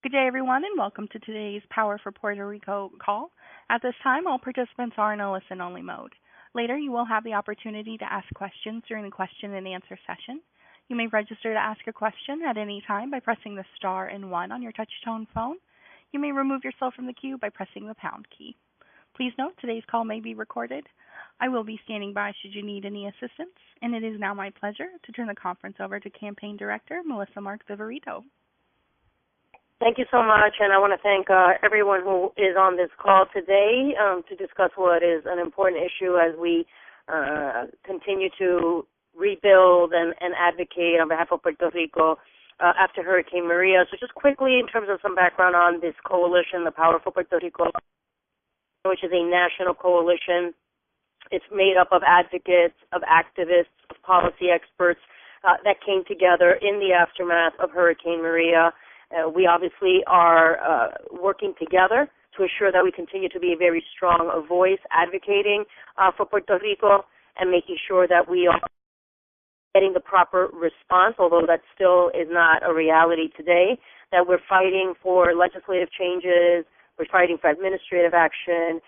Good day, everyone, and welcome to today's Power for Puerto Rico call. At this time, all participants are in a listen-only mode. Later, you will have the opportunity to ask questions during the question and answer session. You may register to ask a question at any time by pressing the star and one on your touch-tone phone. You may remove yourself from the queue by pressing the pound key. Please note, today's call may be recorded. I will be standing by should you need any assistance, and it is now my pleasure to turn the conference over to Campaign Director Melissa Mark Viverito. Thank you so much, and I want to thank everyone who is on this call today to discuss what is an important issue as we continue to rebuild and advocate on behalf of Puerto Rico after Hurricane Maria. So just quickly, in terms of some background on this coalition, the Power for Puerto Rico, which is a national coalition. It's made up of advocates, of activists, of policy experts that came together in the aftermath of Hurricane Maria. We obviously are working together to ensure that we continue to be a very strong voice advocating for Puerto Rico and making sure that we are getting the proper response, although that still is not a reality today, that we're fighting for legislative changes, we're fighting for administrative action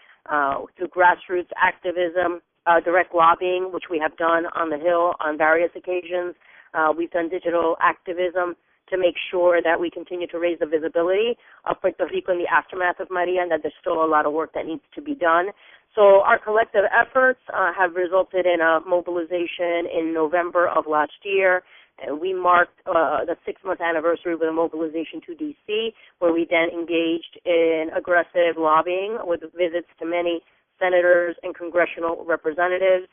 through grassroots activism, direct lobbying, which we have done on the Hill on various occasions. We've done digital activism to make sure that we continue to raise the visibility of Puerto Rico in the aftermath of Maria, and that there's still a lot of work that needs to be done. So our collective efforts have resulted in a mobilization in November of last year. We marked the 6-month anniversary with a mobilization to D.C., where we then engaged in aggressive lobbying with visits to many senators and congressional representatives.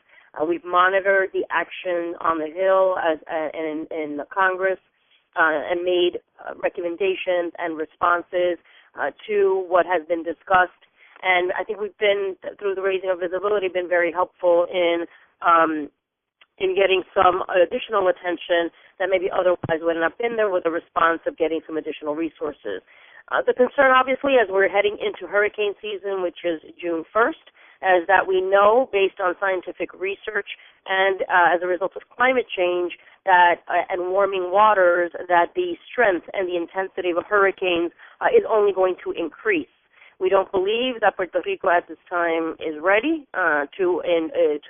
We've monitored the action on the Hill and in the Congress, and made recommendations and responses to what has been discussed. And I think we've been, through the raising of visibility, been very helpful in getting some additional attention that maybe otherwise wouldn't have been there, with a response of getting some additional resources. The concern, obviously, as we're heading into hurricane season, which is June 1st, is that we know, based on scientific research and as a result of climate change and warming waters, that the strength and the intensity of hurricanes is only going to increase. We don't believe that Puerto Rico at this time is ready to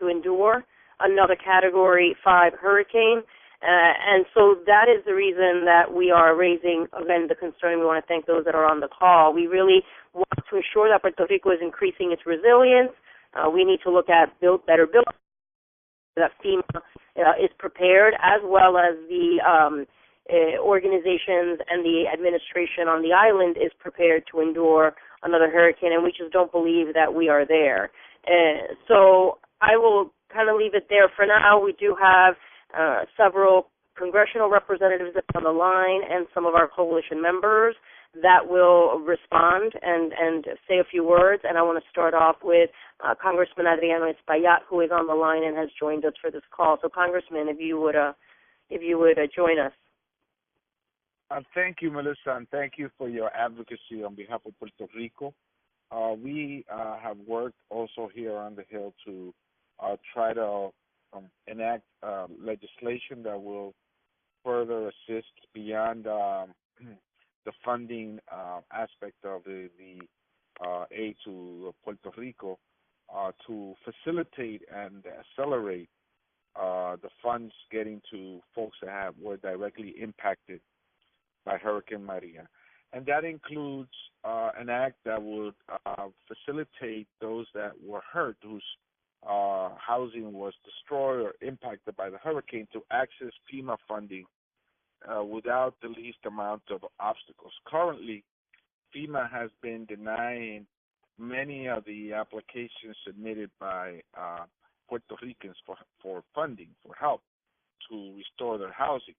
endure another Category 5 hurricane. And so that is the reason that we are raising, again, the concern. We want to thank those that are on the call. We really want to ensure that Puerto Rico is increasing its resilience. We need to look at better buildings, that FEMA is prepared, as well as the organizations and the administration on the island is prepared to endure another hurricane, and we just don't believe that we are there. So I will kind of leave it there for now. We do have several congressional representatives on the line and some of our coalition members that will respond and say a few words. And I want to start off with Congressman Adriano Espaillat, who is on the line and has joined us for this call. So, Congressman, if you would join us. Thank you, Melissa, and thank you for your advocacy on behalf of Puerto Rico. We have worked also here on the Hill to try to enact legislation that will further assist beyond the funding aspect of the aid to Puerto Rico to facilitate and accelerate the funds getting to folks that were directly impacted by Hurricane Maria. And that includes an act that would facilitate those that were hurt, whose housing was destroyed or impacted by the hurricane, to access FEMA funding without the least amount of obstacles. Currently, FEMA has been denying many of the applications submitted by Puerto Ricans for funding, for help to restore their housing.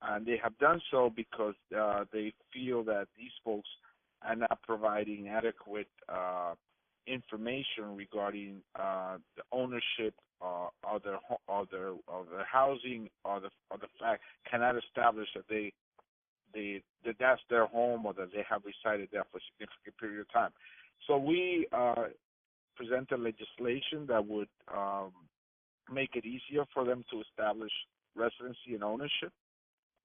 And they have done so because they feel that these folks are not providing adequate information regarding the ownership of their housing, or the fact cannot establish that that's their home, or that they have resided there for a significant period of time. So we presented legislation that would make it easier for them to establish residency and ownership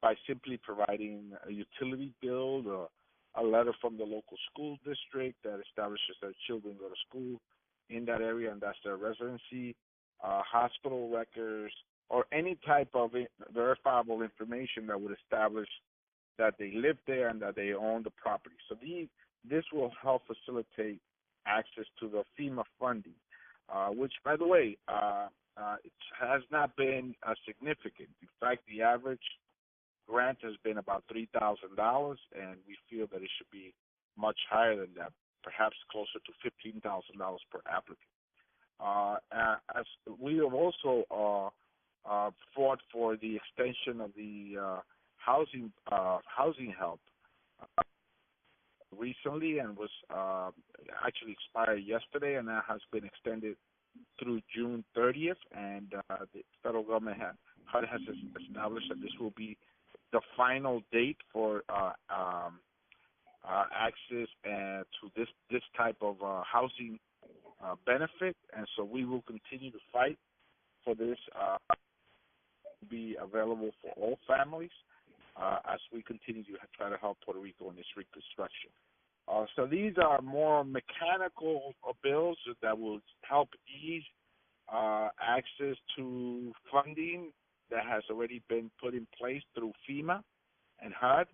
by simply providing a utility bill or a letter from the local school district that establishes that children go to school in that area and that's their residency, hospital records, or any type of verifiable information that would establish that they live there and that they own the property. So this will help facilitate access to the FEMA funding, which, by the way, it has not been significant. In fact, the average grant has been about $3,000, and we feel that it should be much higher than that, perhaps closer to $15,000 per applicant. As we have also fought for the extension of the housing help recently, and was actually expired yesterday, and that has been extended through June 30th. And the federal government has established that this will be the final date for access to this type of housing benefit, and so we will continue to fight for this to be available for all families as we continue to try to help Puerto Rico in this reconstruction. So these are more mechanical bills that will help ease access to funding that has already been put in place through FEMA and HUD,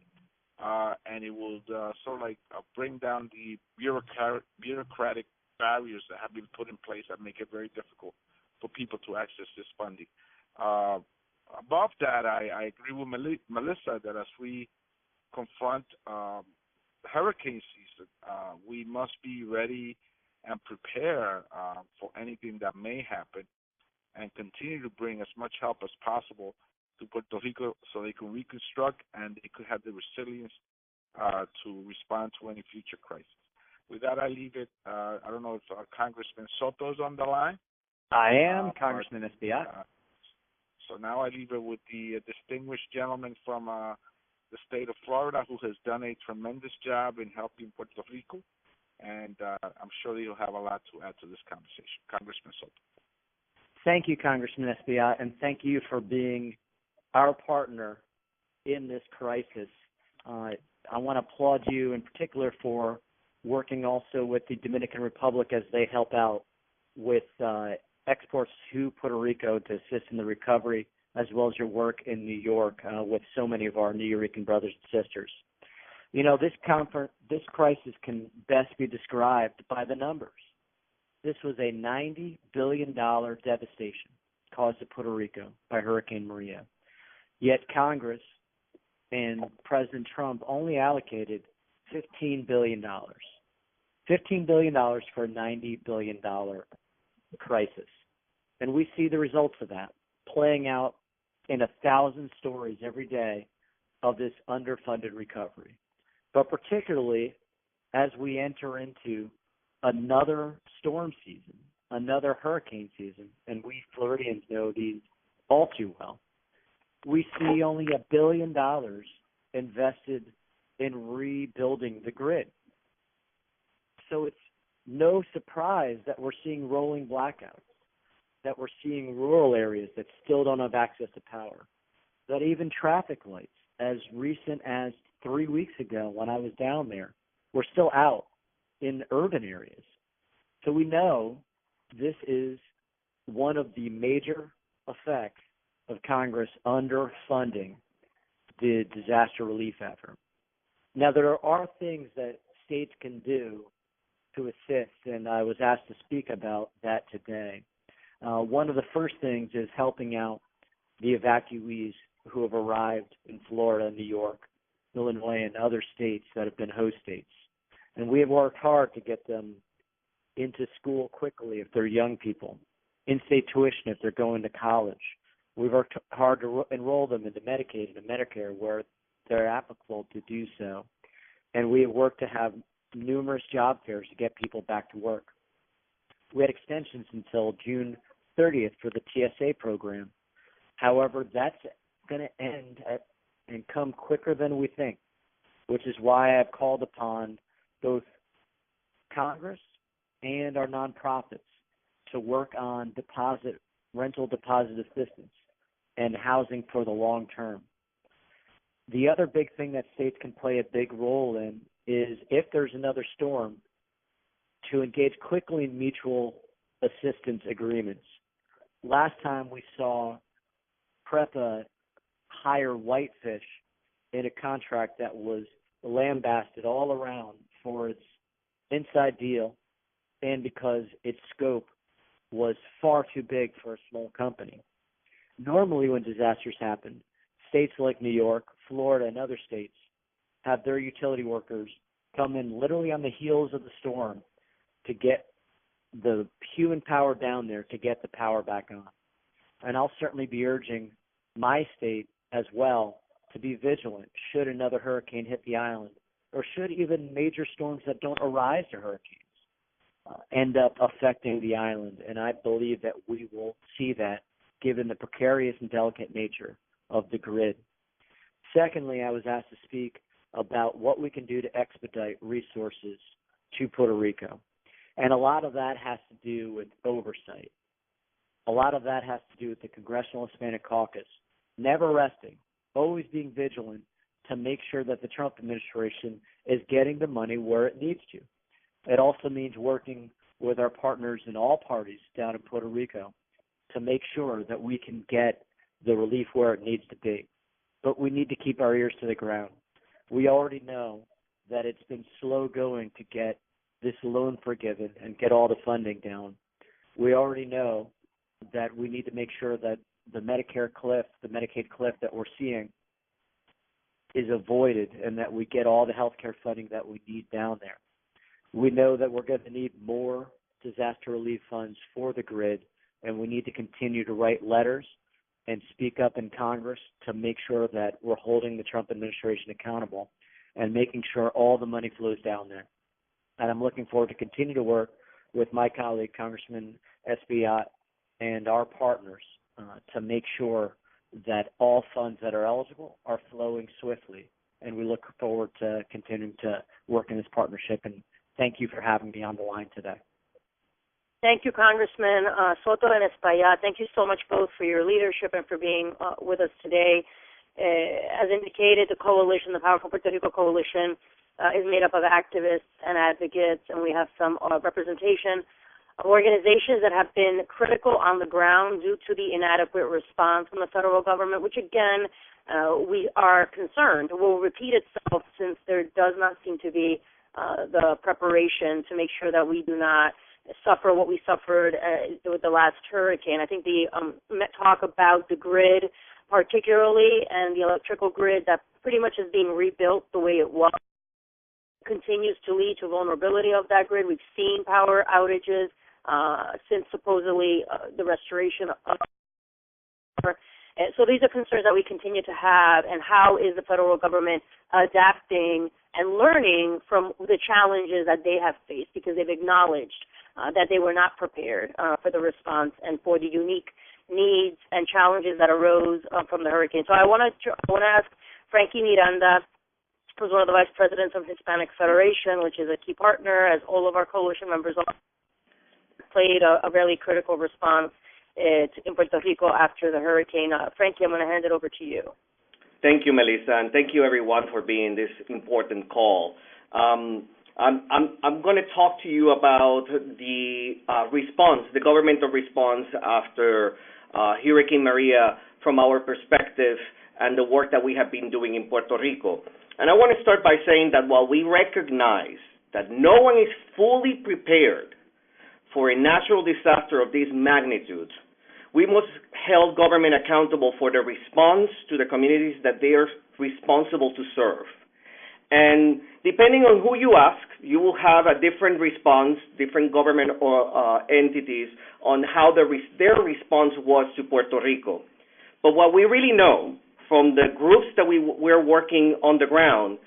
and it will sort of like bring down the bureaucratic barriers that have been put in place that make it very difficult for people to access this funding. Above that, I agree with Melissa that as we confront hurricane season, we must be ready and prepare for anything that may happen, and continue to bring as much help as possible to Puerto Rico so they can reconstruct and they could have the resilience to respond to any future crisis. With that, I leave it. I don't know if Congressman Soto is on the line. I am, Congressman Espaillat. So now I leave it with the distinguished gentleman from the state of Florida who has done a tremendous job in helping Puerto Rico, and I'm sure he'll have a lot to add to this conversation. Congressman Soto. Thank you, Congressman Espaillat, and thank you for being our partner in this crisis. I want to applaud you in particular for working also with the Dominican Republic as they help out with exports to Puerto Rico to assist in the recovery, as well as your work in New York with so many of our New Yorican brothers and sisters. You know, this crisis can best be described by the numbers. This was a $90 billion devastation caused to Puerto Rico by Hurricane Maria. Yet Congress and President Trump only allocated $15 billion. $15 billion for a $90 billion crisis. And we see the results of that playing out in 1,000 stories every day of this underfunded recovery. But particularly as we enter into another storm season, another hurricane season, and we Floridians know these all too well, we see only $1 billion invested in rebuilding the grid. So it's no surprise that we're seeing rolling blackouts, that we're seeing rural areas that still don't have access to power, that even traffic lights, as recent as 3 weeks ago when I was down there, were still out in urban areas. So we know this is one of the major effects of Congress underfunding the disaster relief effort. Now, there are things that states can do to assist, and I was asked to speak about that today. One of the first things is helping out the evacuees who have arrived in Florida, New York, Illinois, and other states that have been host states. And we have worked hard to get them into school quickly if they're young people, in-state tuition if they're going to college. We've worked hard to enroll them into Medicaid and Medicare where they're applicable to do so. And we have worked to have numerous job fairs to get people back to work. We had extensions until June 30th for the TSA program. However, that's going to end and come quicker than we think, which is why I've called upon both Congress and our nonprofits to work on rental deposit assistance and housing for the long term. The other big thing that states can play a big role in there's another storm, to engage quickly in mutual assistance agreements. Last time we saw PREPA hire Whitefish in a contract that was lambasted all around for its inside deal and because its scope was far too big for a small company. Normally when disasters happen, states like New York, Florida, and other states have their utility workers come in literally on the heels of the storm to get the human power down there to get the power back on. And I'll certainly be urging my state as well to be vigilant should another hurricane hit the island, or should even major storms that don't arise to hurricanes end up affecting the island. And I believe that we will see that given the precarious and delicate nature of the grid. Secondly, I was asked to speak about what we can do to expedite resources to Puerto Rico. And a lot of that has to do with oversight. A lot of that has to do with the Congressional Hispanic Caucus never resting, always being vigilant to make sure that the Trump administration is getting the money where it needs to. It also means working with our partners in all parties down in Puerto Rico to make sure that we can get the relief where it needs to be. But we need to keep our ears to the ground. We already know that it's been slow going to get this loan forgiven and get all the funding down. We already know that we need to make sure that the Medicare cliff, the Medicaid cliff that we're seeing is avoided and that we get all the health care funding that we need down there. We know that we're going to need more disaster relief funds for the grid, and we need to continue to write letters and speak up in Congress to make sure that we're holding the Trump administration accountable and making sure all the money flows down there. And I'm looking forward to continue to work with my colleague, Congressman Espaillat, and our partners to make sure that all funds that are eligible are flowing swiftly. And we look forward to continuing to work in this partnership. And thank you for having me on the line today. Thank you, Congressman Soto and Espaillat. Thank you so much both for your leadership and for being with us today. As indicated, the coalition, the Power for Puerto Rico Coalition, is made up of activists and advocates, and we have some representation of organizations that have been critical on the ground due to the inadequate response from the federal government, which again, we are concerned will repeat itself since there does not seem to be the preparation to make sure that we do not suffer what we suffered with the last hurricane. I think the talk about the grid particularly and the electrical grid that pretty much is being rebuilt the way it was continues to lead to vulnerability of that grid. We've seen power outages since supposedly the restoration of power. So these are concerns that we continue to have, and how is the federal government adapting and learning from the challenges that they have faced, because they've acknowledged that they were not prepared for the response and for the unique needs and challenges that arose from the hurricane. So I want to ask Frankie Miranda, who's one of the vice presidents of Hispanic Federation, which is a key partner, as all of our coalition members played a really critical response in Puerto Rico after the hurricane. Frankie, I'm going to hand it over to you. Thank you, Melissa, and thank you, everyone, for being this important call. I'm going to talk to you about the response, the governmental response after Hurricane Maria from our perspective and the work that we have been doing in Puerto Rico. And I want to start by saying that while we recognize that no one is fully prepared for a natural disaster of this magnitude, we must hold government accountable for the response to the communities that they are responsible to serve. And depending on who you ask, you will have a different response, different government or entities on how their response was to Puerto Rico. But what we really know from the groups that we're working on the ground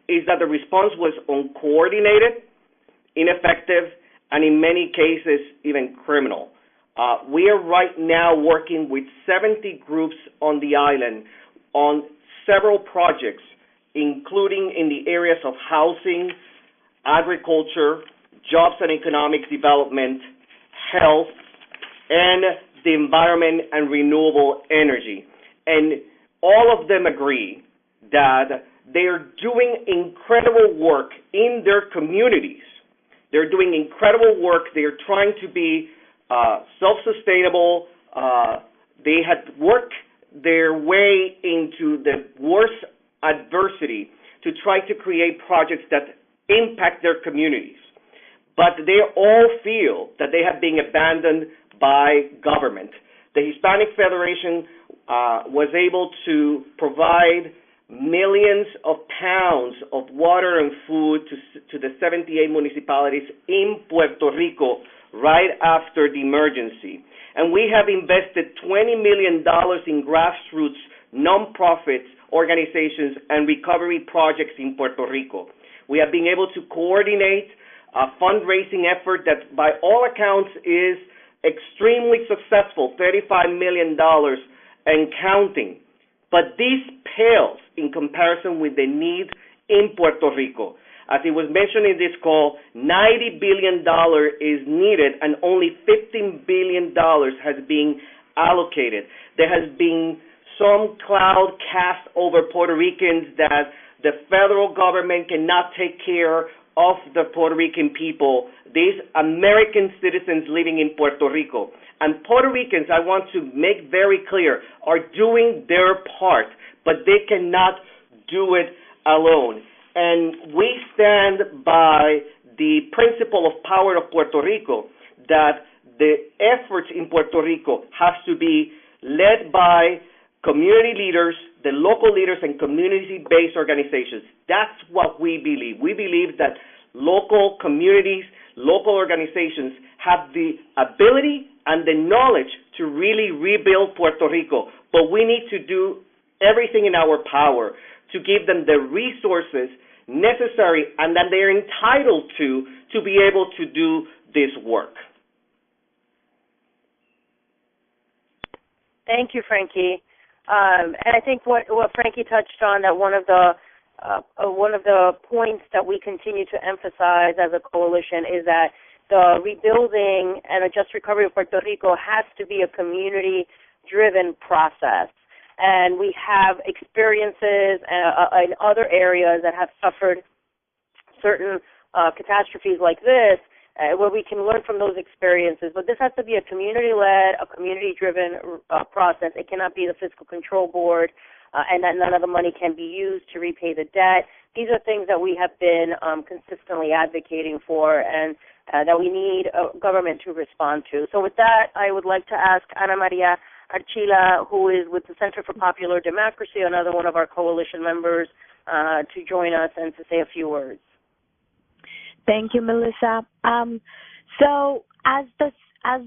is that the response was uncoordinated, ineffective, and in many cases even criminal. We are right now working with 70 groups on the island on several projects, including in the areas of housing, agriculture, jobs and economic development, health, and the environment and renewable energy. And all of them agree that they are doing incredible work in their communities. They're doing incredible work. They're trying to be self-sustainable. They had worked their way into the worst adversity to try to create projects that impact their communities. But they all feel that they have been abandoned by government. The Hispanic Federation was able to provide millions of pounds of water and food to the 78 municipalities in Puerto Rico right after the emergency. And we have invested $20 million in grassroots, nonprofits, organizations, and recovery projects in Puerto Rico. We have been able to coordinate a fundraising effort that, by all accounts, is extremely successful, $35 million and counting. But this pales in comparison with the need in Puerto Rico. As it was mentioned in this call, $90 billion is needed and only $15 billion has been allocated. There has been some cloud cast over Puerto Ricans that the federal government cannot take care of the Puerto Rican people, these American citizens living in Puerto Rico. And Puerto Ricans, I want to make very clear, are doing their part, but they cannot do it alone. And we stand by the principle of Power of Puerto Rico, that the efforts in Puerto Rico has to be led by community leaders, the local leaders, and community-based organizations. That's what we believe. We believe that local communities, local organizations have the ability and the knowledge to really rebuild Puerto Rico, but we need to do everything in our power to give them the resources necessary and that they're entitled to be able to do this work. Thank you, Frankie. And I think what Frankie touched on, that one of the points that we continue to emphasize as a coalition is that the rebuilding and a just recovery of Puerto Rico has to be a community-driven process. And we have experiences in other areas that have suffered certain catastrophes like this, where we can learn from those experiences. But this has to be a community-led, a community-driven process. It cannot be the Fiscal Control Board, and that none of the money can be used to repay the debt. These are things that we have been consistently advocating for, and that we need government to respond to. So with that, I would like to ask Ana Maria Archila, who is with the Center for Popular Democracy, another one of our coalition members, to join us and to say a few words. Thank you, Melissa. So as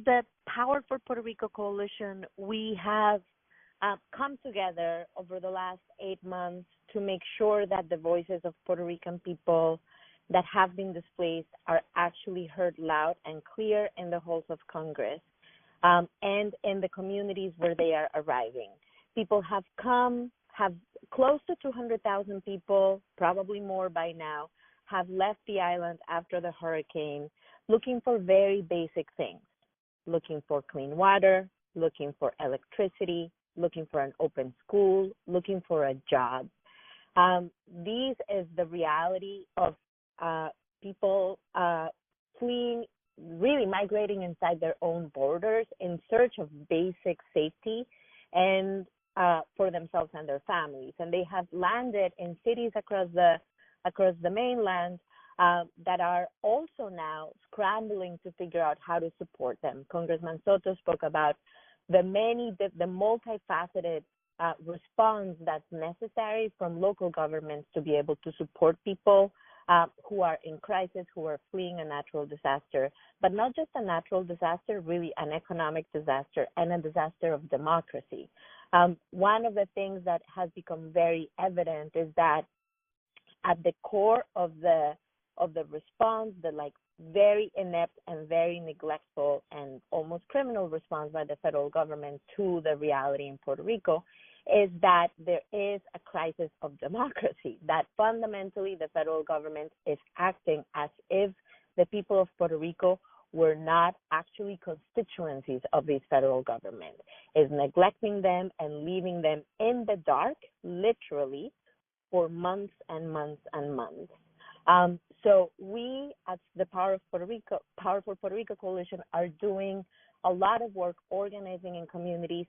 the Power for Puerto Rico Coalition, we have come together over the last 8 months to make sure that the voices of Puerto Rican people that have been displaced are actually heard loud and clear in the halls of Congress and in the communities where they are arriving. People have close to 200,000 people, probably more by now, have left the island after the hurricane looking for very basic things, looking for clean water, looking for electricity, looking for an open school, looking for a job. These is the reality of people fleeing, really migrating inside their own borders in search of basic safety and for themselves and their families. And they have landed in cities across the mainland that are also now scrambling to figure out how to support them. Congressman Soto spoke about the multifaceted response that's necessary from local governments to be able to support people who are in crisis, who are fleeing a natural disaster, but not just a natural disaster, really an economic disaster and a disaster of democracy. One of the things that has become very evident is that at the core of the response, the very inept and very neglectful and almost criminal response by the federal government to the reality in Puerto Rico, is that there is a crisis of democracy, that fundamentally the federal government is acting as if the people of Puerto Rico were not actually constituencies of this federal government, is neglecting them and leaving them in the dark, literally, for months and months and months. So we at the Power for Puerto Rico Coalition are doing a lot of work organizing in communities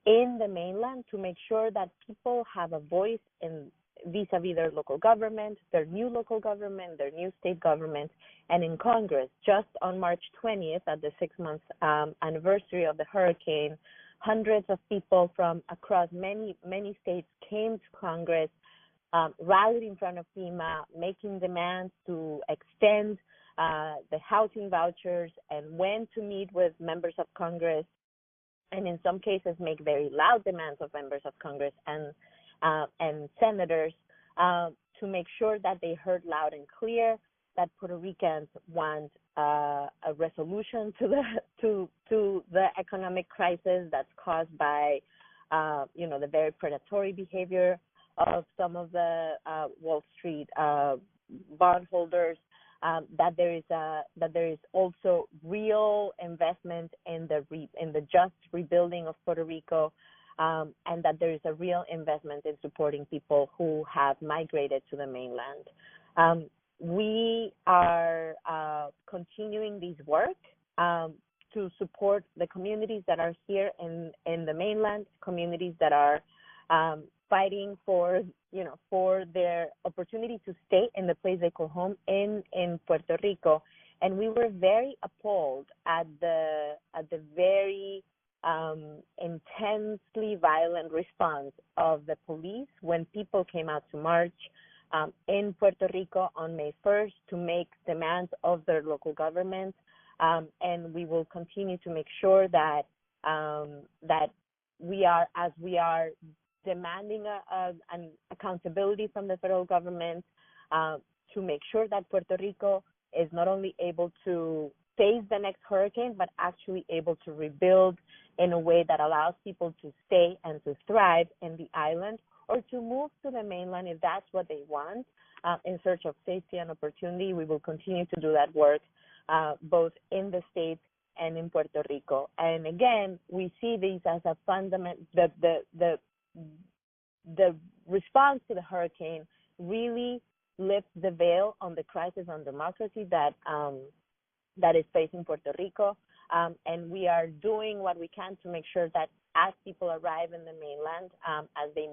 in the mainland to make sure that people have a voice in vis-a-vis their local government, their new local government, their new state government, and in Congress. Just on March 20th, at the 6-month anniversary of the hurricane, hundreds of people from across many states came to Congress, rallied in front of FEMA, making demands to extend the housing vouchers, and went to meet with members of Congress, and in some cases make very loud demands of members of Congress and senators to make sure that they heard loud and clear that Puerto Ricans want a resolution to the economic crisis that's caused by the very predatory behavior of some of the Wall Street bondholders. That there is also real investment in the just rebuilding of Puerto Rico, and that there is a real investment in supporting people who have migrated to the mainland. We are continuing this work to support the communities that are here in the mainland, communities that are fighting for their opportunity to stay in the place they call home in Puerto Rico. And we were very appalled at the very intensely violent response of the police when people came out to march in Puerto Rico on May 1st to make demands of their local government. And we will continue to make sure that we are demanding an accountability from the federal government to make sure that Puerto Rico is not only able to face the next hurricane, but actually able to rebuild in a way that allows people to stay and to thrive in the island, or to move to the mainland if that's what they want, in search of safety and opportunity. We will continue to do that work both in the States and in Puerto Rico. And again, we see these as a fundamental, the response to the hurricane really lifts the veil on the crisis on democracy that is facing Puerto Rico. And we are doing what we can to make sure that as people arrive in the mainland, as they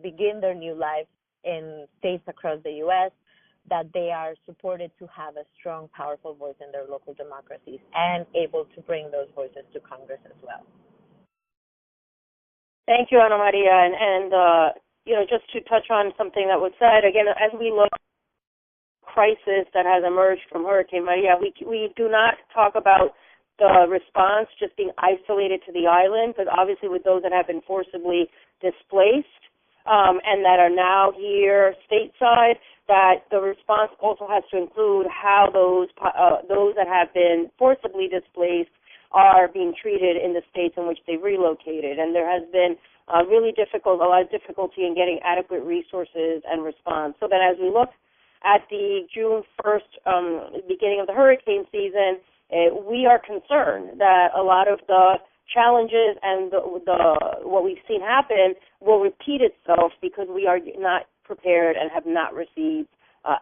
begin their new lives in states across the U.S., that they are supported to have a strong, powerful voice in their local democracies and able to bring those voices to Congress as well. Thank you, Ana Maria. And just to touch on something that was said, again, as we look at the crisis that has emerged from Hurricane Maria, we do not talk about the response just being isolated to the island, but obviously with those that have been forcibly displaced and that are now here stateside, that the response also has to include how those that have been forcibly displaced are being treated in the states in which they relocated. And there has been a lot of difficulty in getting adequate resources and response. So that as we look at the June 1st beginning of the hurricane season, we are concerned that a lot of the challenges and what we've seen happen will repeat itself because we are not prepared and have not received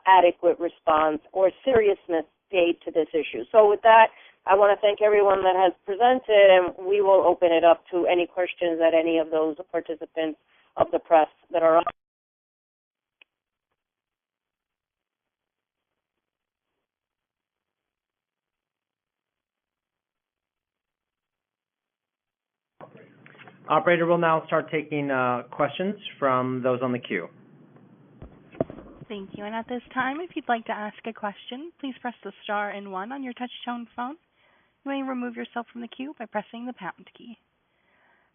adequate response or seriousness paid to this issue. So with that, I want to thank everyone that has presented, and we will open it up to any questions that any of those participants of the press that are on. Operator will now start taking questions from those on the queue. Thank you. And at this time, if you'd like to ask a question, please press the star and 1 on your touch-tone phone. You may remove yourself from the queue by pressing the pound key.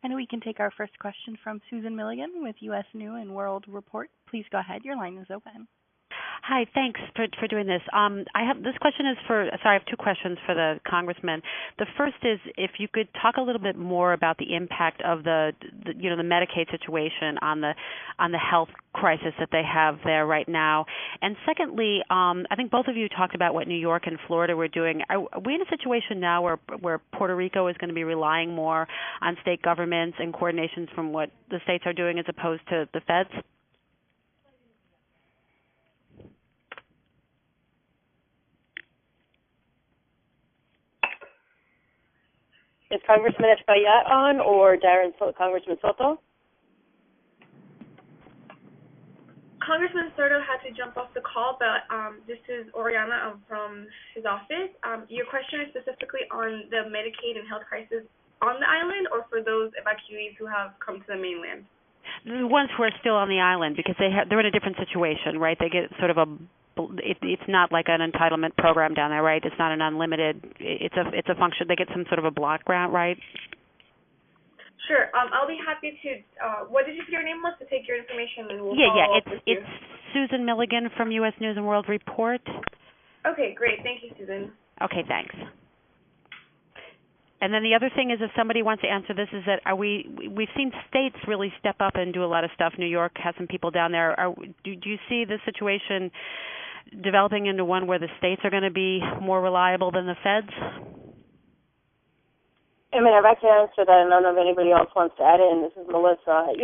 And we can take our first question from Susan Milligan with U.S. News and World Report. Please go ahead. Your line is open. Hi, thanks for doing this. I have 2 questions for the congressman. The first is if you could talk a little bit more about the impact of the Medicaid situation on the health crisis that they have there right now. And secondly, I think both of you talked about what New York and Florida were doing. Are we in a situation now where Puerto Rico is going to be relying more on state governments and coordinations from what the states are doing as opposed to the feds? Is Congressman Espaillat on or Congressman Soto? Congressman Soto had to jump off the call, but this is Oriana from his office. Your question is specifically on the Medicaid and health crisis on the island, or for those evacuees who have come to the mainland? The ones who are still on the island, because they're in a different situation, right? They get sort of it's not like an entitlement program down there, right? It's not an unlimited. It's a function. They get some sort of a block grant, right? Sure. I'll be happy to. What did you say your name was, to take your information and we'll follow up with you? It's Susan Milligan from U.S. News and World Report. Okay, great. Thank you, Susan. Okay, thanks. And then the other thing is, if somebody wants to answer this, is that we've seen states really step up and do a lot of stuff. New York has some people down there. Do you see the situation developing into one where the states are going to be more reliable than the feds? I mean, I can answer that, and I don't know if anybody else wants to add in. This is Melissa.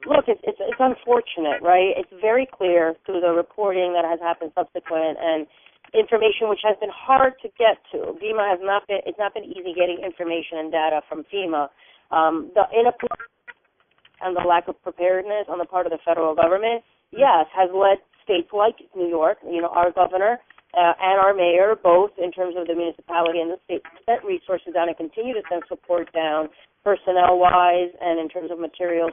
Look, it's unfortunate, right? It's very clear through the reporting that has happened subsequent and information which has been hard to get to. It's not been easy getting information and data from FEMA. The inappropriate and the lack of preparedness on the part of the federal government, yes, has led states like New York, our governor, and our mayor, both in terms of the municipality and the state, sent resources down and continue to send support down, personnel-wise and in terms of material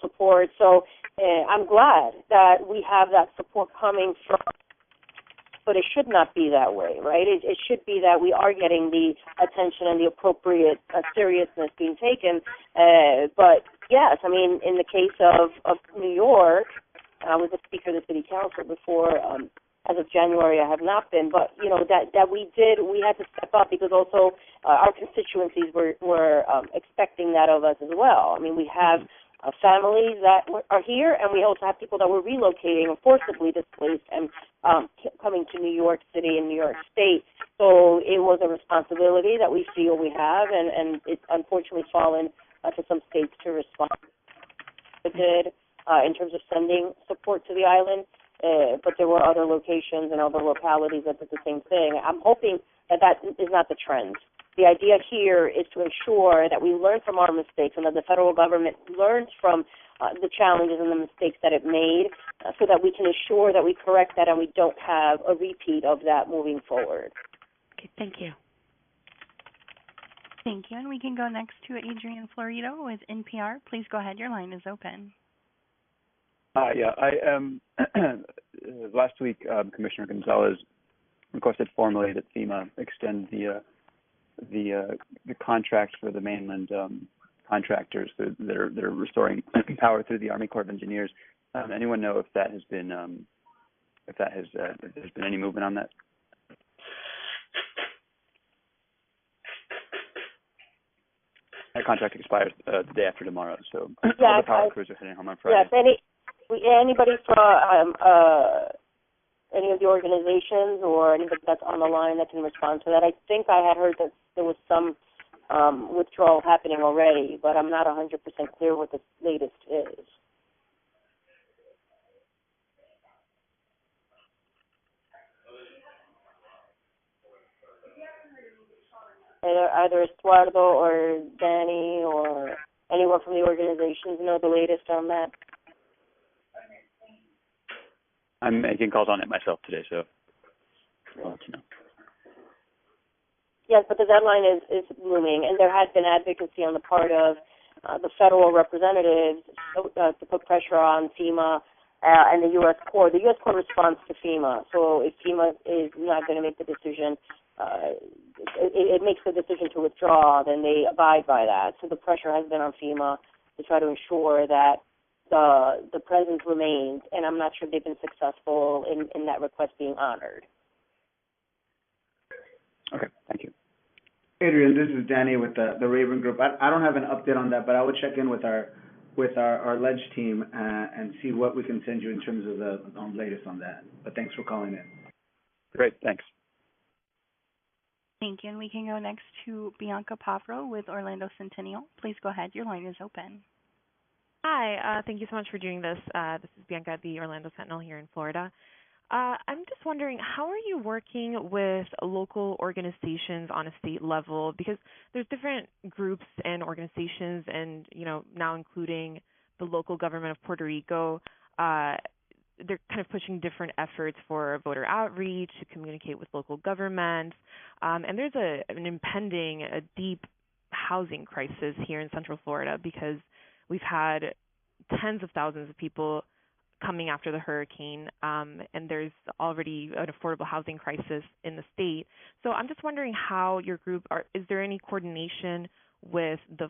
support. So I'm glad that we have that support coming from, but it should not be that way, right? It should be that we are getting the attention and the appropriate seriousness being taken. But yes, I mean, in the case of New York, I was a speaker of the city council before. As of January, I have not been, but we had to step up because also our constituencies were expecting that of us as well. I mean, we have families that are here, and we also have people that were relocating and forcibly displaced and coming to New York City and New York State. So it was a responsibility that we feel we have, and it's unfortunately fallen to some states to respond. It did in terms of sending support to the island. But there were other locations and other localities that did the same thing. I'm hoping that is not the trend. The idea here is to ensure that we learn from our mistakes and that the federal government learns from the challenges and the mistakes that it made so that we can ensure that we correct that and we don't have a repeat of that moving forward. Okay, thank you. Thank you. And we can go next to Adrian Florido with NPR. Please go ahead. Your line is open. Last week, Commissioner Gonzalez requested formally that FEMA extend the contract for the mainland contractors that are restoring power through the Army Corps of Engineers. Anyone know if that has been if there's been any movement on that? That contract expires the day after tomorrow, so all the power crews are heading home on Friday. Yes, anybody from any of the organizations or anybody that's on the line that can respond to that. I think I had heard that there was some withdrawal happening already, but I'm not 100% clear what the latest is. Either Eduardo or Danny or anyone from the organizations know the latest on that? I'm making calls on it myself today, so I'll let you know. Yes, but the deadline is looming, and there has been advocacy on the part of the federal representatives to put pressure on FEMA and the U.S. Corps. The U.S. Corps responds to FEMA, so if FEMA is not going to make the decision, it makes the decision to withdraw, then they abide by that. So the pressure has been on FEMA to try to ensure that the presence remains, and I'm not sure they've been successful in that request being honored. Okay, thank you. Adrian, this is Danny with the Raven Group. I don't have an update on that, but I would check in with our ledge team and see what we can send you in terms of the latest on that. But thanks for calling in. Great, thanks. Thank you. And we can go next to Bianca Pavro with Orlando Centennial. Please go ahead. Your line is open. Hi, thank you so much for doing this. This is Bianca at the Orlando Sentinel here in Florida. I'm just wondering, how are you working with local organizations on a state level? Because there's different groups and organizations, and now including the local government of Puerto Rico. They're kind of pushing different efforts for voter outreach to communicate with local governments, and there's an impending, a deep housing crisis here in Central Florida because we've had tens of thousands of people coming after the hurricane, and there's already an affordable housing crisis in the state. So I'm just wondering how your group is there any coordination with the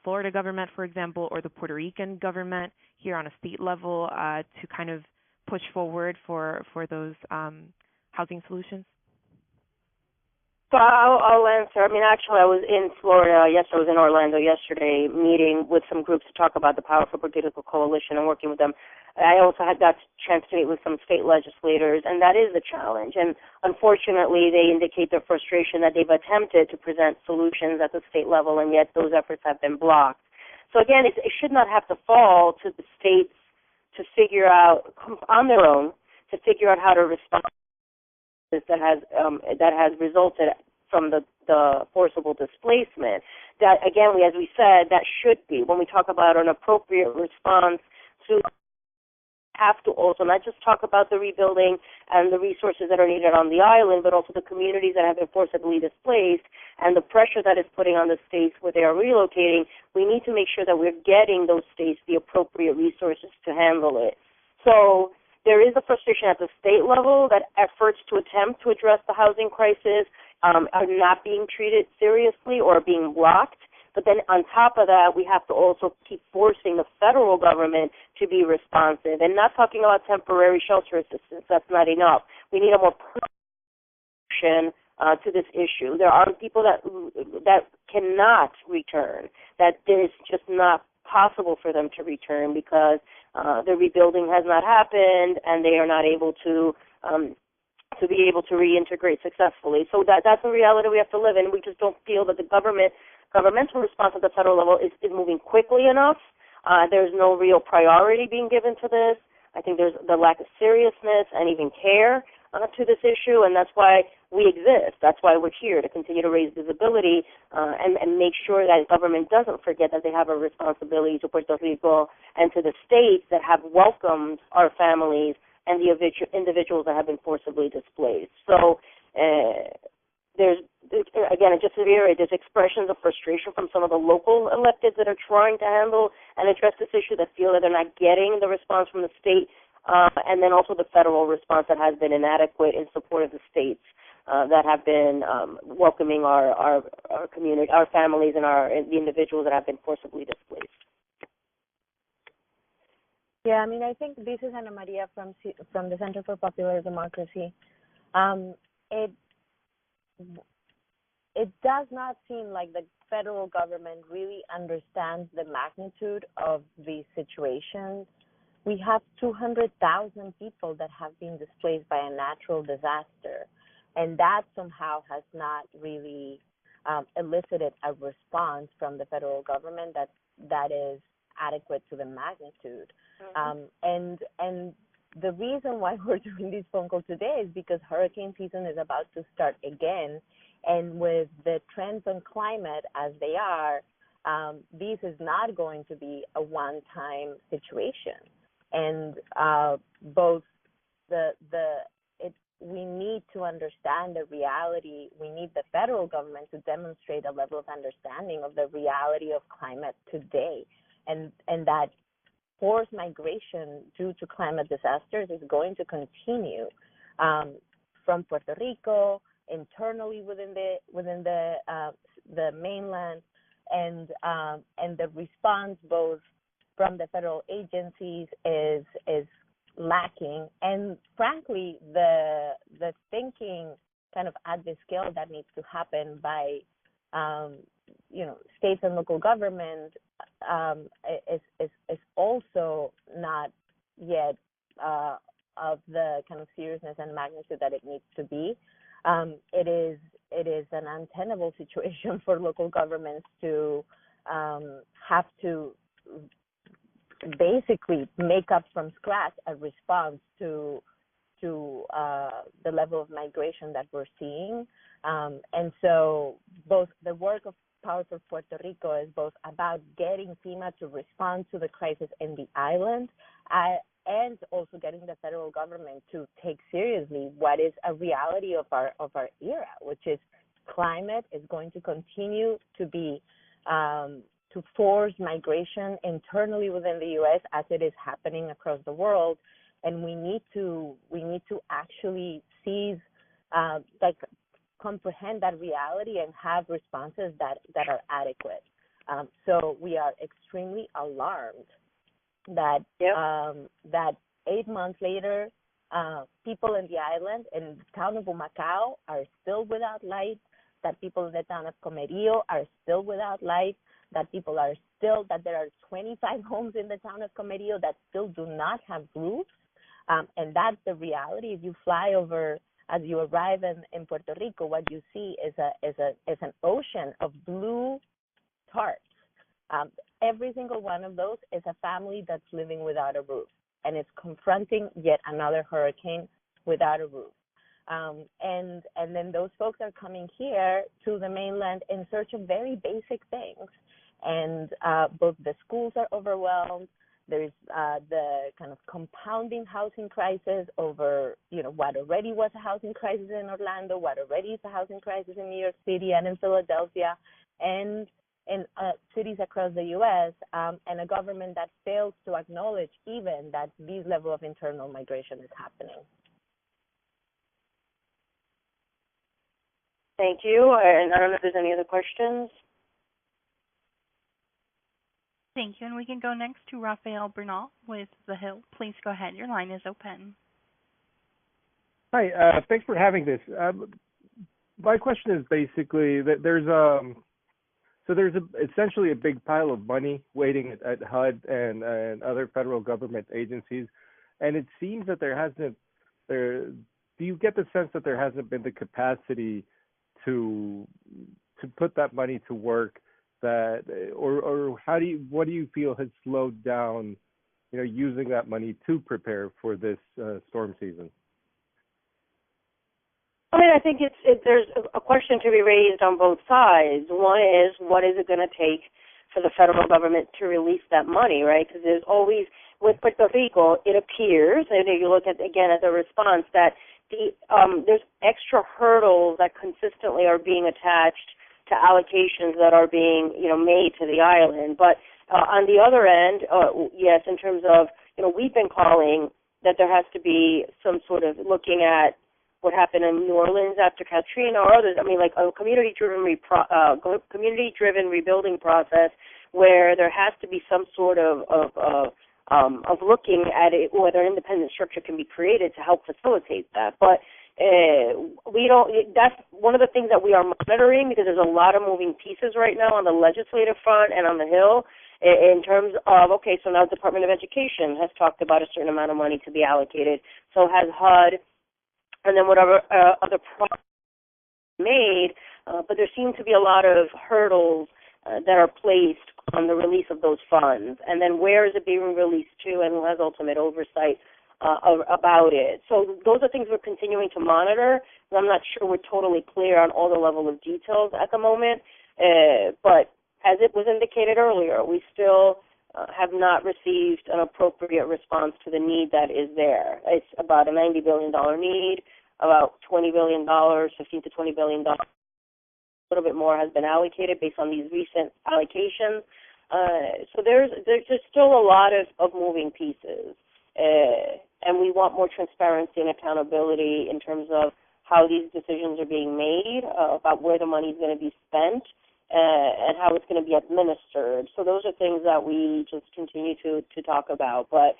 Florida government, for example, or the Puerto Rican government here on a state level to kind of push forward for those housing solutions? So I'll answer. I mean, actually, I was in Florida. Yes, I was in Orlando yesterday, meeting with some groups to talk about the Power for Puerto Rico Coalition and working with them. I also had got a chance to meet with some state legislators, and that is the challenge. And unfortunately, they indicate their frustration that they've attempted to present solutions at the state level, and yet those efforts have been blocked. So again, it should not have to fall to the states to figure out on their own to figure out how to respond that has resulted from the forcible displacement. That again, as we said, that should be when we talk about an appropriate response to have to also not just talk about the rebuilding and the resources that are needed on the island, but also the communities that have been forcibly displaced and the pressure that is putting on the states where they are relocating. We need to make sure that we're getting those states the appropriate resources to handle it. So there is a frustration at the state level that efforts to attempt to address the housing crisis are not being treated seriously or being blocked. But then on top of that, we have to also keep forcing the federal government to be responsive. And not talking about temporary shelter assistance, that's not enough. We need a more permanent solution to this issue. There are people that cannot return, that it is just not possible for them to return because the rebuilding has not happened and they are not able to be able to reintegrate successfully. So that's a reality we have to live in. We just don't feel that the governmental response at the federal level is moving quickly enough. There's no real priority being given to this. I think there's the lack of seriousness and even care to this issue, and that's why we exist. That's why we're here, to continue to raise visibility and make sure that government doesn't forget that they have a responsibility to Puerto Rico and to the states that have welcomed our families and the individuals that have been forcibly displaced. So there's, again, just to reiterate, there's expressions of frustration from some of the local electeds that are trying to handle and address this issue that feel that they're not getting the response from the state, and then also the federal response that has been inadequate in support of the states that have been welcoming our community, our families, and the individuals that have been forcibly displaced. Yeah, I mean, I think this is Ana Maria from the Center for Popular Democracy. It does not seem like the federal government really understands the magnitude of these situations. We have 200,000 people that have been displaced by a natural disaster, and that somehow has not really elicited a response from the federal government that is adequate to the magnitude. And the reason why we're doing this phone call today is because hurricane season is about to start again, and with the trends on climate as they are, this is not going to be a one-time situation. And we need to understand the reality. We need the federal government to demonstrate a level of understanding of the reality of climate today, and that forced migration due to climate disasters is going to continue from Puerto Rico, internally within the mainland, and the response both from the federal agencies is lacking, and frankly the thinking kind of at the scale that needs to happen by states and local government is also not yet of the kind of seriousness and magnitude that it needs to be. It is an untenable situation for local governments to have to basically make up from scratch a response to to the level of migration that we're seeing. And so both the work of Power for Puerto Rico is both about getting FEMA to respond to the crisis in the island and also getting the federal government to take seriously what is a reality of our era, which is climate is going to continue to be to force migration internally within the U.S. as it is happening across the world, and we need to actually seize comprehend that reality and have responses that are adequate. So we are extremely alarmed that that 8 months later, people in the island, in the town of Humacao, are still without light, that people in the town of Comerío are still without light, that there are 25 homes in the town of Comerío that still do not have roofs. And that's the reality. If you fly over, as you arrive in Puerto Rico, what you see is an ocean of blue tarps. Every single one of those is a family that's living without a roof, and it's confronting yet another hurricane without a roof. And then those folks are coming here to the mainland in search of very basic things. And both the schools are overwhelmed. There's the kind of compounding housing crisis over, what already was a housing crisis in Orlando, what already is a housing crisis in New York City and in Philadelphia, and in cities across the U.S., and a government that fails to acknowledge even that this level of internal migration is happening. Thank you. And I don't know if there's any other questions. Thank you. And we can go next to Rafael Bernal with The Hill. Please go ahead. Your line is open. Hi. Thanks for having this. My question is basically that there's essentially a big pile of money waiting at HUD and other federal government agencies, and it seems that do you get the sense that there hasn't been the capacity to put that money to work, or what do you feel has slowed down, using that money to prepare for this storm season? I mean, I think there's a question to be raised on both sides. One is, what is it going to take for the federal government to release that money, right? Because there's always, with Puerto Rico, it appears, and if you look at, again, at the response, that there's extra hurdles that consistently are being attached to allocations that are being, made to the island. But on the other end, yes, in terms of, we've been calling that there has to be some sort of looking at what happened in New Orleans after Katrina or others. I mean, like a community-driven rebuilding process where there has to be some sort of looking at it, whether an independent structure can be created to help facilitate that. But that's one of the things that we are monitoring, because there's a lot of moving pieces right now on the legislative front and on the Hill in terms of, okay, so now the Department of Education has talked about a certain amount of money to be allocated. So has HUD, and then whatever other progress made, but there seem to be a lot of hurdles that are placed on the release of those funds, and then where is it being released to, and who has ultimate oversight about it. So those are things we're continuing to monitor. I'm not sure we're totally clear on all the level of details at the moment, but as it was indicated earlier, we still have not received an appropriate response to the need that is there. It's about a $90 billion need, about $20 billion, $15 to $20 billion. A little bit more has been allocated based on these recent allocations. So there's just still a lot of moving pieces. And we want more transparency and accountability in terms of how these decisions are being made, about where the money is going to be spent, and how it's going to be administered. So those are things that we just continue to talk about, but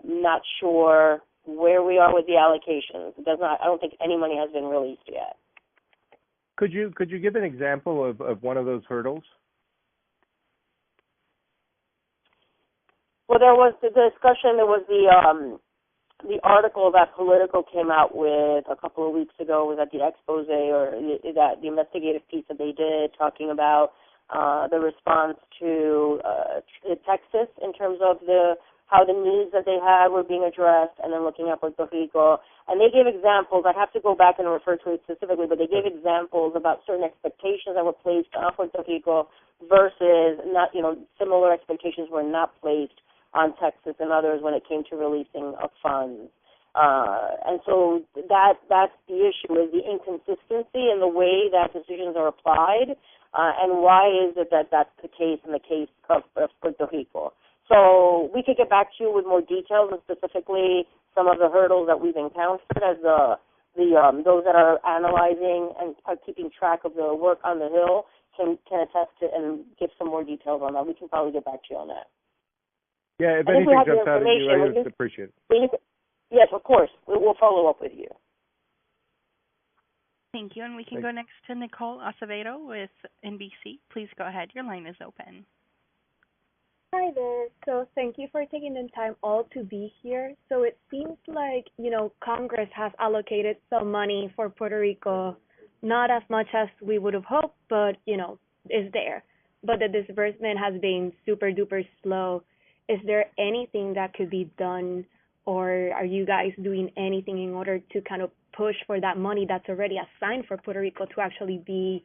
not sure where we are with the allocations. I don't think any money has been released yet. Could you give an example of one of those hurdles? Well, there was the discussion. There was the article that Politico came out with a couple of weeks ago. Was that the expose or the investigative piece that they did, talking about the response to Texas in terms of the how the needs that they had were being addressed, and then looking at Puerto Rico. And they gave examples. I'd have to go back and refer to it specifically, but they gave examples about certain expectations that were placed on Puerto Rico versus not, similar expectations were not placed on Texas and others when it came to releasing of funds. And so that's the issue, is the inconsistency in the way that decisions are applied, and why is it that that's the case in the case of Puerto Rico. So we could get back to you with more details and specifically some of the hurdles that we've encountered as those that are analyzing and are keeping track of the work on the Hill can attest to and give some more details on that. We can probably get back to you on that. Yeah, if anything jumps out at you, I would appreciate it. Yes, of course. We'll follow up with you. Thank you. And we can go next to Nicole Acevedo with NBC. Please go ahead. Your line is open. Hi there. So thank you for taking the time all to be here. So it seems like, Congress has allocated some money for Puerto Rico, not as much as we would have hoped, but, is there. But the disbursement has been super duper slow. Is there anything that could be done, or are you guys doing anything in order to kind of push for that money that's already assigned for Puerto Rico to actually be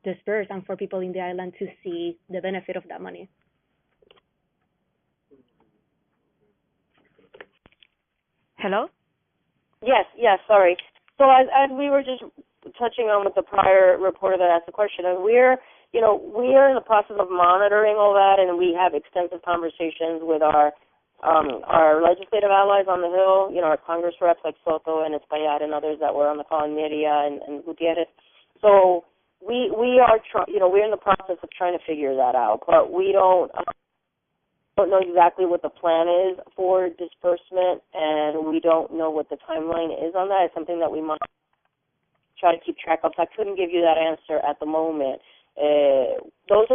dispersed and for people in the island to see the benefit of that money? Hello? Yes, sorry. So as we were just touching on with the prior reporter that asked the question, and we're in the process of monitoring all that, and we have extensive conversations with our legislative allies on the Hill, our Congress reps like Soto and Espaillat and others that were on the call, and Miria and Gutierrez. So we're in the process of trying to figure that out, but we don't know exactly what the plan is for disbursement, and we don't know what the timeline is on that. It's something that we might try to keep track of. So I couldn't give you that answer at the moment. Those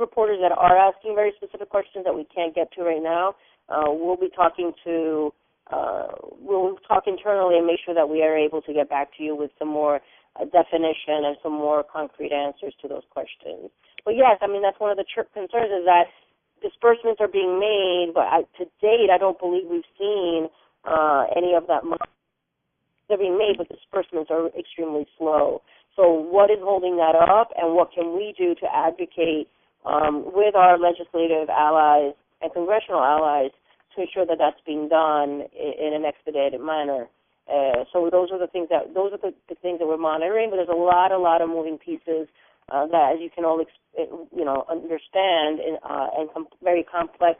reporters that are asking very specific questions that we can't get to right now, we'll talk internally and make sure that we are able to get back to you with some more definition and some more concrete answers to those questions. But yes, that's one of the concerns, is that disbursements are being made, but to date, I don't believe we've seen any of that money. They're being made, but disbursements are extremely slow. So what is holding that up, and what can we do to advocate with our legislative allies and congressional allies to ensure that that's being done in an expedited manner? So those are the things that we're monitoring. But there's a lot of moving pieces that, as you can all understand, and very complex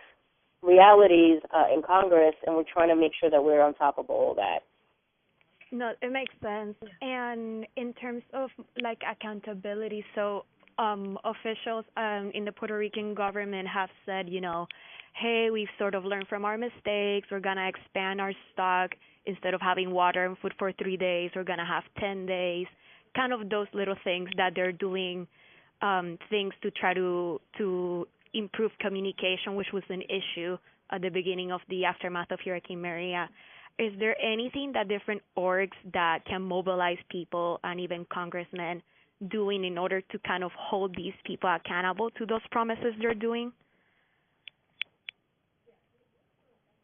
realities in Congress, and we're trying to make sure that we're on top of all of that. No, it makes sense. And in terms of accountability, so officials in the Puerto Rican government have said, hey, we've sort of learned from our mistakes. We're going to expand our stock. Instead of having water and food for 3 days, we're going to have 10 days. Kind of those little things that they're doing, things to try to improve communication, which was an issue at the beginning of the aftermath of Hurricane Maria. Is there anything that different orgs that can mobilize people and even congressmen doing in order to kind of hold these people accountable to those promises they're doing?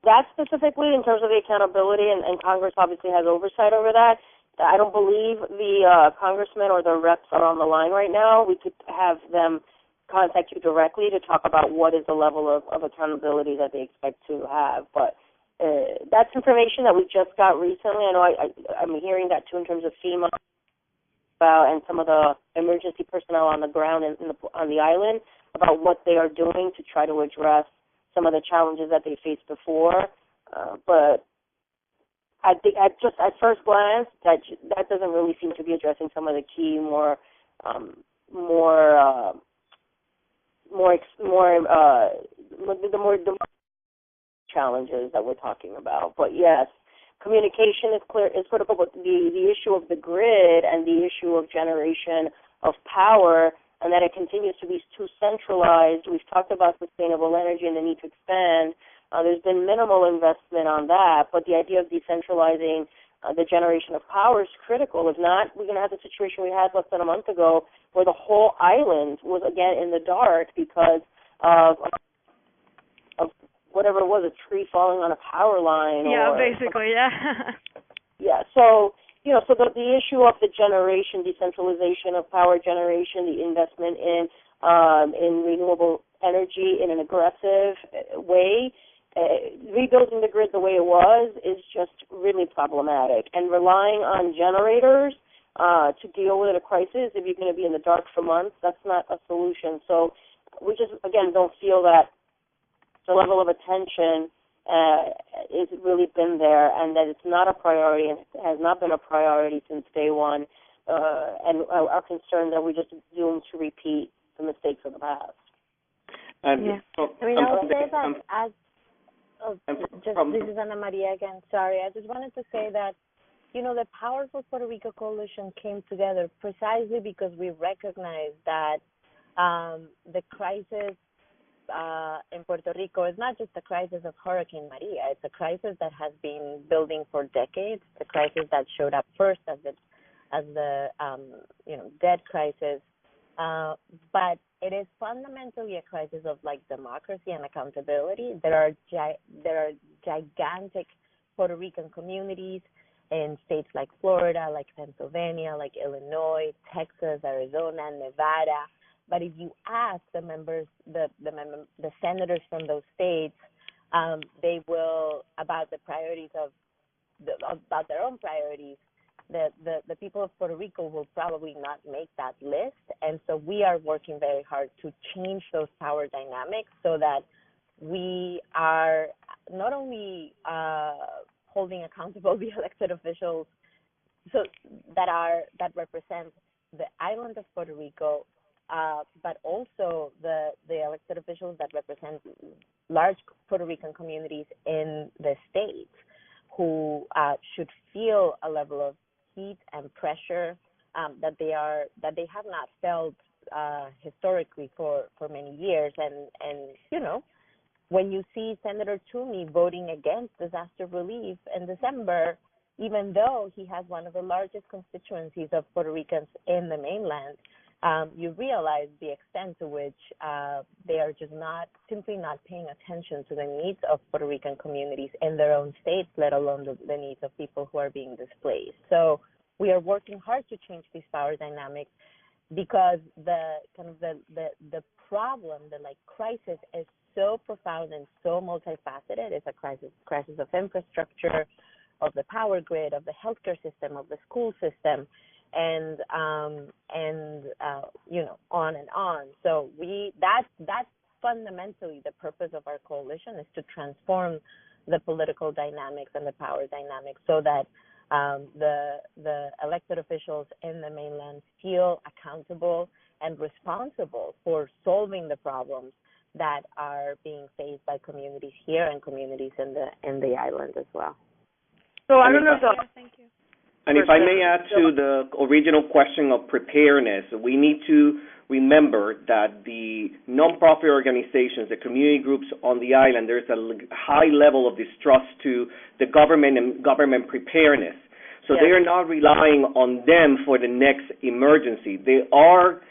That specifically, in terms of the accountability, and Congress obviously has oversight over that, I don't believe the congressmen or the reps are on the line right now. We could have them contact you directly to talk about what is the level of accountability that they expect to have. But that's information that we just got recently. I know I'm hearing that too in terms of FEMA and some of the emergency personnel on the ground on the island about what they are doing to try to address some of the challenges that they faced before. But I think at first glance that doesn't really seem to be addressing some of the key more challenges that we're talking about. But yes, communication is critical, but the issue of the grid and the issue of generation of power, and that it continues to be too centralized. We've talked about sustainable energy and the need to expand. There's been minimal investment on that, but the idea of decentralizing the generation of power is critical. If not, we're going to have the situation we had less than a month ago where the whole island was again in the dark because of whatever it was, a tree falling on a power line. Yeah, or basically, yeah. Yeah, so, so the issue of the generation, decentralization of power generation, the investment in renewable energy in an aggressive way, rebuilding the grid the way it was is just really problematic. And relying on generators to deal with a crisis, if you're going to be in the dark for months, that's not a solution. So we just, again, don't feel that the level of attention has really been there, and that it's not a priority and has not been a priority since day one, and are concerned that we're just doomed to repeat the mistakes of the past. Yeah. I mean, I would say that this is Ana Maria again. Sorry, I just wanted to say that, the Power for Puerto Rico coalition came together precisely because we recognize that the crisis in Puerto Rico is not just a crisis of Hurricane Maria. It's a crisis that has been building for decades. The crisis that showed up first as the debt crisis, but it is fundamentally a crisis of democracy and accountability. There are gigantic Puerto Rican communities in states like Florida, like Pennsylvania, like Illinois, Texas, Arizona, Nevada. But if you ask the members, the senators from those states, they will about the priorities about their own priorities. The people of Puerto Rico will probably not make that list, and so we are working very hard to change those power dynamics so that we are not only holding accountable the elected officials that represent the island of Puerto Rico, but also the elected officials that represent large Puerto Rican communities in the state who should feel a level of heat and pressure that they have not felt historically for many years. And when you see Senator Toomey voting against disaster relief in December, even though he has one of the largest constituencies of Puerto Ricans in the mainland, you realize the extent to which they are just simply not paying attention to the needs of Puerto Rican communities in their own states, let alone the needs of people who are being displaced. So we are working hard to change these power dynamics because the problem, the crisis is so profound and so multifaceted. It's a crisis of infrastructure, of the power grid, of the healthcare system, of the school system, and on and on. So that's fundamentally the purpose of our coalition, is to transform the political dynamics and the power dynamics so that the elected officials in the mainland feel accountable and responsible for solving the problems that are being faced by communities here and communities in the island as well. So I don't know if thank you. And if I may add to the original question of preparedness, we need to remember that the nonprofit organizations, the community groups on the island, there's a high level of distrust to the government and government preparedness. So they are not relying on them for the next emergency. There are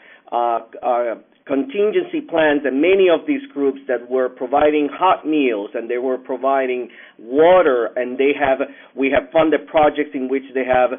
contingency plans, and many of these groups that were providing hot meals and they were providing water, and we have funded projects in which they have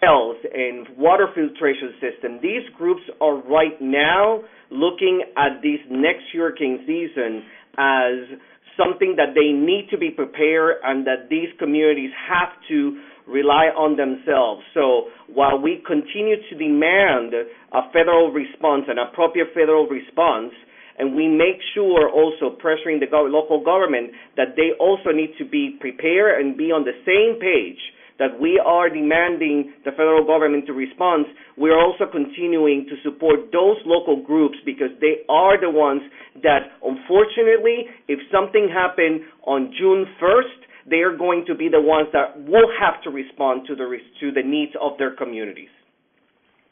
wells and water filtration system. These groups are right now looking at this next hurricane season as something that they need to be prepared and that these communities have to rely on themselves. So while we continue to demand a federal response, an appropriate federal response, and we make sure also pressuring the local government that they also need to be prepared and be on the same page that we are demanding the federal government to respond, we're also continuing to support those local groups because they are the ones that, unfortunately, if something happened on June 1st, they are going to be the ones that will have to respond to the needs of their communities.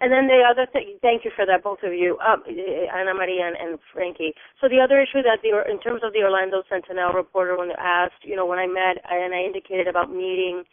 And then the other thing, thank you for that, both of you, Ana Maria and Frankie. So the other issue that in terms of the Orlando Sentinel reporter, when asked, when I met and I indicated about meeting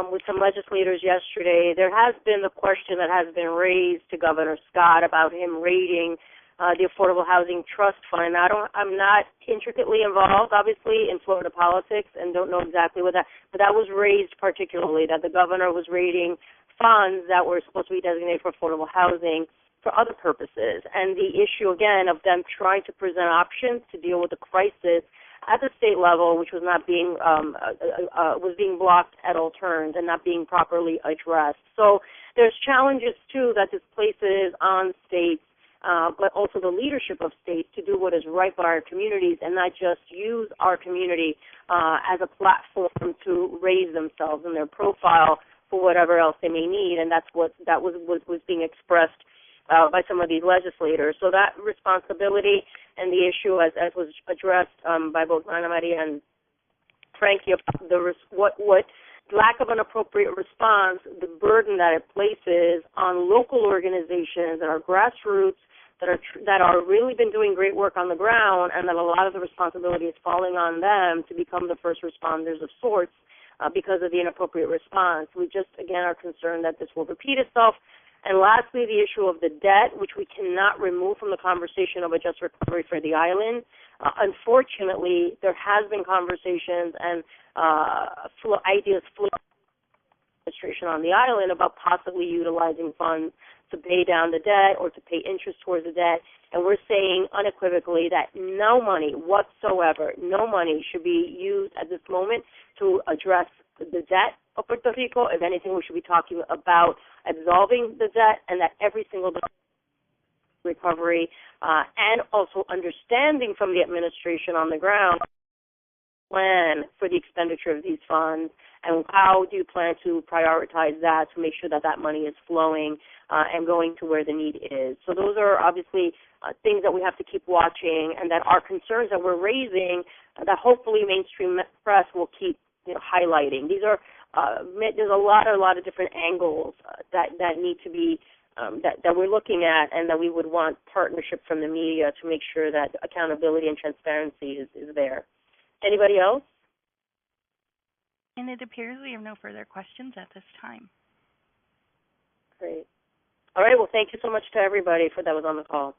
with some legislators yesterday, there has been the question that has been raised to Governor Scott about him raiding the Affordable Housing Trust Fund. I'm not intricately involved, obviously, in Florida politics and don't know exactly what that, but that was raised particularly, that the governor was raiding funds that were supposed to be designated for affordable housing for other purposes. And the issue, again, of them trying to present options to deal with the crisis at the state level, which was not being was being blocked at all turns and not being properly addressed. So there's challenges too that this places on states, but also the leadership of states to do what is right by our communities and not just use our community as a platform to raise themselves and their profile for whatever else they may need. And that's what that was being expressed by some of these legislators. So that responsibility and the issue, as was addressed by both Ana Maria and Frankie, about what lack of an appropriate response, the burden that it places on local organizations that are grassroots, that are really been doing great work on the ground, and that a lot of the responsibility is falling on them to become the first responders of sorts because of the inappropriate response. We just, again, are concerned that this will repeat itself. And lastly, the issue of the debt, which we cannot remove from the conversation of a just recovery for the island. Unfortunately, there has been conversations and ideas floating administration on the island about possibly utilizing funds to pay down the debt or to pay interest towards the debt. And we're saying unequivocally that no money whatsoever, no money should be used at this moment to address the debt of Puerto Rico. If anything, we should be talking about absolving the debt, and that every single recovery and also understanding from the administration on the ground plan for the expenditure of these funds, and how do you plan to prioritize that to make sure that that money is flowing and going to where the need is. So those are obviously things that we have to keep watching, and that are concerns that we're raising that hopefully mainstream press will keep highlighting. These are there's a lot of different angles that need to be that we're looking at, and that we would want partnership from the media to make sure that accountability and transparency is there. Anybody else? And it appears we have no further questions at this time. Great. All right. Well, thank you so much to everybody that was on the call.